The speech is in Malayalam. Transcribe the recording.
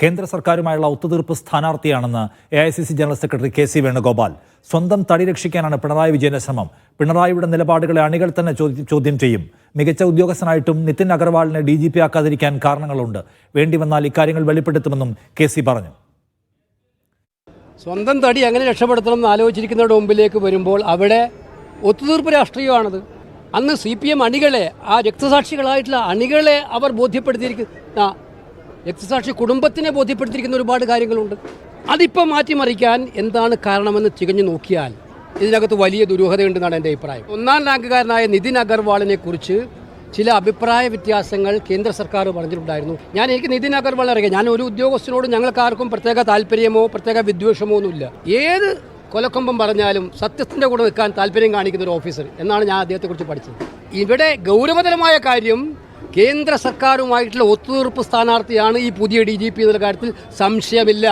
കേന്ദ്ര സർക്കാരുമായുള്ള ഒത്തുതീർപ്പ് സ്ഥാനാർത്ഥിയാണെന്ന് AICC general secretary KC Venugopal. സ്വന്തം തടി രക്ഷിക്കാനാണ് പിണറായി വിജയന്റെ ശ്രമം. പിണറായിയുടെ നിലപാടുകളെ അണികൾ തന്നെ ചോദ്യം ചെയ്യും. മികച്ച ഉദ്യോഗസ്ഥനായിട്ടും നിതിൻ അഗർവാളിനെ DGP ആക്കാതിരിക്കാൻ കാരണങ്ങളുണ്ട്. വേണ്ടിവന്നാൽ ഇക്കാര്യങ്ങൾ വെളിപ്പെടുത്തുമെന്നും KC പറഞ്ഞു. സ്വന്തം തടി എങ്ങനെ രക്ഷപ്പെടുത്തണം എന്ന് ആലോചിച്ചിരിക്കുന്നവരുടെ മുമ്പിലേക്ക് വരുമ്പോൾ അവിടെ ഒത്തുതീർപ്പ് രാഷ്ട്രീയമാണത്. അന്ന് CPM അണികളെ, ആ രക്തസാക്ഷികളായിട്ടുള്ള അണികളെ അവർ ബോധ്യപ്പെടുത്തിയിരിക്കുന്ന, രക്തസാക്ഷി കുടുംബത്തിനെ ബോധ്യപ്പെടുത്തിയിരിക്കുന്ന ഒരുപാട് കാര്യങ്ങളുണ്ട്. അതിപ്പോൾ മാറ്റിമറിക്കാൻ എന്താണ് കാരണമെന്ന് തികഞ്ഞു നോക്കിയാൽ ഇതിനകത്ത് വലിയ ദുരൂഹതയുണ്ടെന്നാണ് എൻ്റെ അഭിപ്രായം. ഒന്നാം റാങ്കുകാരനായ നിതിൻ അഗർവാളിനെ കുറിച്ച് ചില അഭിപ്രായ വ്യത്യാസങ്ങൾ കേന്ദ്ര സർക്കാർ പറഞ്ഞിട്ടുണ്ടായിരുന്നു. എനിക്ക് നിതിൻ അഗർവാളിനെ അറിയാം. ഞാൻ ഒരു ഉദ്യോഗസ്ഥനോട് ഞങ്ങൾക്കാർക്കും പ്രത്യേക താല്പര്യമോ പ്രത്യേക വിദ്വേഷമോ ഒന്നുമില്ല. ഏത് കൊലക്കൊമ്പം പറഞ്ഞാലും സത്യത്തിൻ്റെ കൂടെ നിൽക്കാൻ താല്പര്യം കാണിക്കുന്ന ഒരു ഓഫീസർ എന്നാണ് ഞാൻ അദ്ദേഹത്തെക്കുറിച്ച് പഠിച്ചത്. ഇവിടെ ഗൗരവതരമായ കാര്യം, കേന്ദ്ര സർക്കാരുമായിട്ടുള്ള ഒത്തുതീർപ്പ് സ്ഥാനാർത്ഥിയാണ് ഈ പുതിയ DGP എന്നുള്ള കാര്യത്തിൽ സംശയമില്ല.